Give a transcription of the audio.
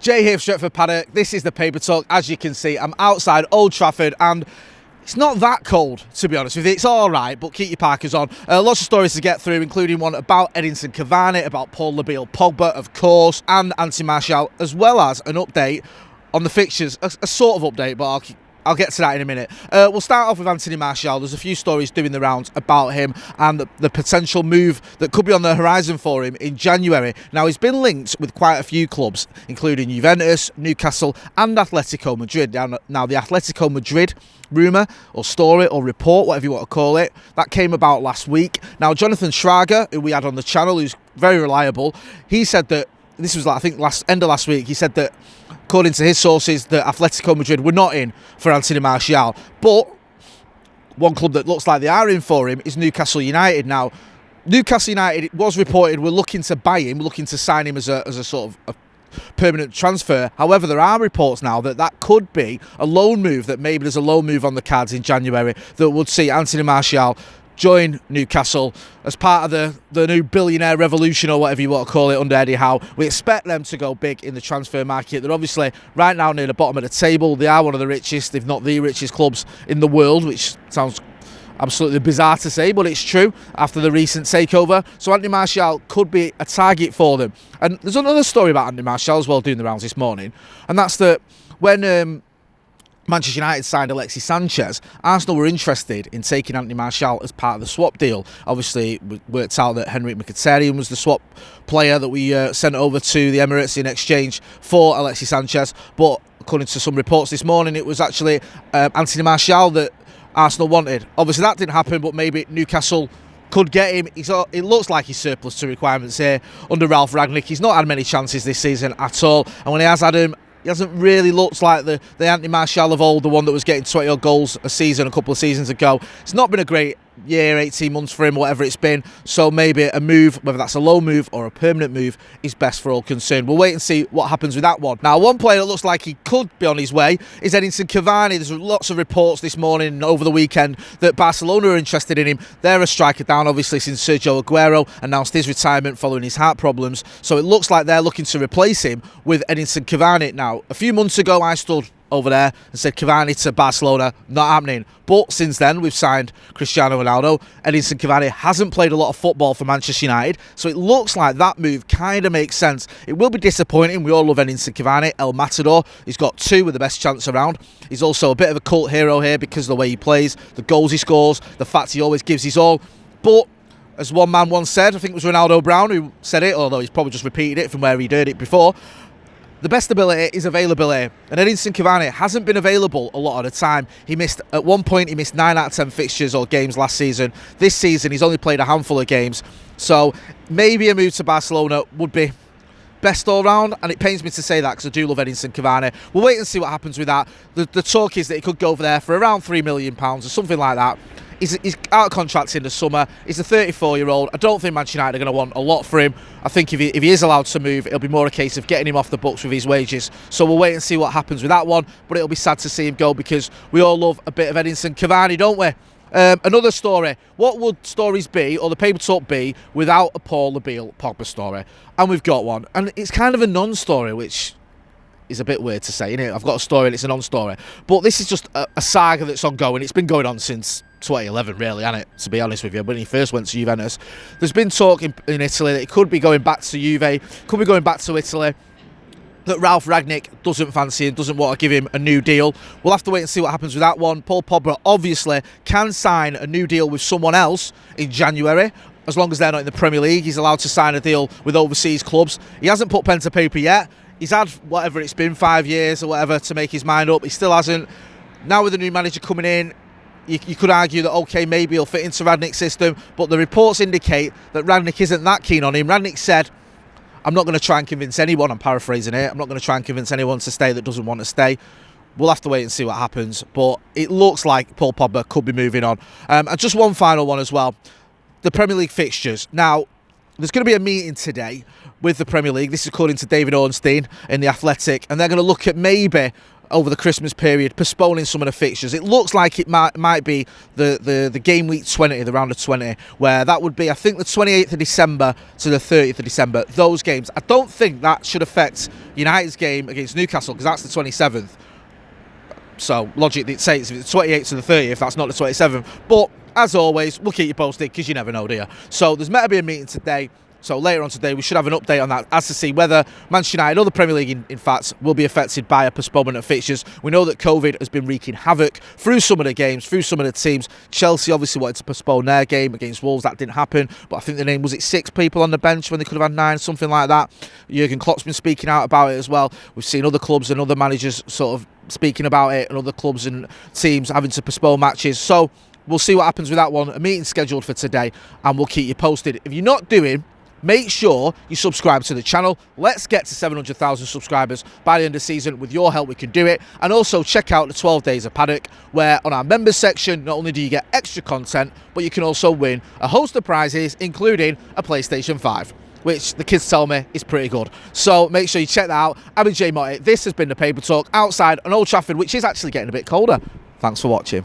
Jay here, Stretford, Paddock. This is the Paper Talk. As you can see, I'm outside Old Trafford and it's not that cold, to be honest with you. It's all right, but keep your parkers on. Lots of stories to get through, including one about Edinson Cavani, about Paul Pogba, of course, and Anthony Martial, as well as an update on the fixtures, a sort of update, but I'll get to that in a minute. We'll start off with Anthony Martial. There's a few stories doing the rounds about him and the potential move that could be on the horizon for him in January. Now, he's been linked with quite a few clubs, including Juventus, Newcastle and Atletico Madrid. Now the Atletico Madrid rumour or story or report, whatever you want to call it, that came about last week. Now, Jonathan Schrager, who we had on the channel, who's very reliable, he said that, this was, I think, end of last week, he said that according to his sources, that Atletico Madrid were not in for Anthony Martial. But one club that looks like they are in for him is Newcastle United. Now, Newcastle United, it was reported, were looking to buy him, looking to sign him as a sort of a permanent transfer. However, there are reports now that could be a loan move, that maybe there's a loan move on the cards in January that would see Anthony Martial join Newcastle as part of the new billionaire revolution, or whatever you want to call it, under Eddie Howe. We expect them to go big in the transfer market. They're obviously right now near the bottom of the table. They are one of the richest, if not the richest clubs in the world, which sounds absolutely bizarre to say, but it's true after the recent takeover. So Anthony Martial could be a target for them. And there's another story about Anthony Martial as well doing the rounds this morning, and that's that when Manchester United signed Alexis Sanchez, Arsenal were interested in taking Anthony Martial as part of the swap deal. Obviously, it worked out that Henrik Mkhitaryan was the swap player that we sent over to the Emirates in exchange for Alexis Sanchez. But according to some reports this morning, it was actually Anthony Martial that Arsenal wanted. Obviously, that didn't happen, but maybe Newcastle could get him. It looks like he's surplus to requirements here under Ralph Rangnick. He's not had many chances this season at all, and when he has had him, he hasn't really looked like the Anthony Martial of old, the one that was getting 20-odd goals a season a couple of seasons ago. It's not been a great year, 18 months for him, whatever it's been. So maybe a move, whether that's a loan move or a permanent move, is best for all concerned. We'll wait and see what happens with that one. Now, one player that looks like he could be on his way is Edinson Cavani. There's lots of reports this morning and over the weekend that Barcelona are interested in him. They're a striker down, obviously, since Sergio Aguero announced his retirement following his heart problems. So it looks like they're looking to replace him with Edinson Cavani. Now, a few months ago, I stood over there and said Cavani to Barcelona, not happening. But since then, we've signed Cristiano Ronaldo. Edinson Cavani hasn't played a lot of football for Manchester United, so it looks like that move kind of makes sense. It will be disappointing. We all love Edinson Cavani, El Matador. He's got two with the best chance around. He's also a bit of a cult hero here because of the way he plays, the goals he scores, the fact he always gives his all. But as one man once said, I think it was Ronaldo Brown who said it, although he's probably just repeated it from where he heard it before, the best ability is availability, and Edinson Cavani hasn't been available a lot of the time. At one point he missed 9 out of 10 fixtures or games last season. This season he's only played a handful of games, so maybe a move to Barcelona would be best all round, and it pains me to say that because I do love Edinson Cavani. We'll wait and see what happens with that. The talk is that he could go over there for around £3 million or something like that. He's out of contract in the summer. He's a 34-year-old. I don't think Manchester United are going to want a lot for him. I think if he is allowed to move, it'll be more a case of getting him off the books with his wages. So we'll wait and see what happens with that one. But it'll be sad to see him go because we all love a bit of Edinson Cavani, don't we? Another story. What would stories be, or the Paper Talk be, without a Paul Pogba story? And we've got one. And it's kind of a non-story, which is a bit weird to say, innit? I've got a story and it's a non-story. But this is just a saga that's ongoing. It's been going on since 2011, really, hasn't it? To be honest with you, when he first went to Juventus. There's been talk in Italy that he could be going back to Juve, could be going back to Italy, that Ralph Rangnick doesn't fancy him, doesn't want to give him a new deal. We'll have to wait and see what happens with that one. Paul Pogba obviously can sign a new deal with someone else in January. As long as they're not in the Premier League, he's allowed to sign a deal with overseas clubs. He hasn't put pen to paper yet. He's had whatever it's been, 5 years or whatever, to make his mind up. He still hasn't. Now with the new manager coming in, you could argue that, okay, maybe he'll fit into Rangnick's system, but the reports indicate that Rangnick isn't that keen on him. Rangnick said, I'm not going to try and convince anyone, I'm paraphrasing it, I'm not going to try and convince anyone to stay that doesn't want to stay. We'll have to wait and see what happens, but it looks like Paul Pogba could be moving on. And just one final one as well, the Premier League fixtures. Now, there's going to be a meeting today with the Premier League. This is according to David Ornstein in The Athletic, and they're going to look at maybe over the Christmas period, postponing some of the fixtures. It looks like it might be the game week 20, the round of 20, where that would be, I think, the 28th of December to the 30th of December. Those games. I don't think that should affect United's game against Newcastle, because that's the 27th. So logic dictates if it's the 28th to the 30th, that's not the 27th. But as always, we'll keep you posted, because you never know, do you? So there's meant to be a meeting today. So later on today, we should have an update on that as to see whether Manchester United or the Premier League, in fact, will be affected by a postponement of fixtures. We know that COVID has been wreaking havoc through some of the games, through some of the teams. Chelsea obviously wanted to postpone their game against Wolves. That didn't happen. But I think the name, was it 6 people on the bench when they could have had 9, something like that? Jurgen Klopp's been speaking out about it as well. We've seen other clubs and other managers sort of speaking about it, and other clubs and teams having to postpone matches. So we'll see what happens with that one. A meeting scheduled for today, and we'll keep you posted. If you're not doing, make sure you subscribe to the channel. Let's get to 700,000 subscribers by the end of the season. With your help, we can do it. And also check out the 12 Days of Paddock, where on our members section, not only do you get extra content, but you can also win a host of prizes, including a PlayStation 5, which the kids tell me is pretty good. So make sure you check that out. I've been Jay Motti. This has been the Paper Talk outside on Old Trafford, which is actually getting a bit colder. Thanks for watching.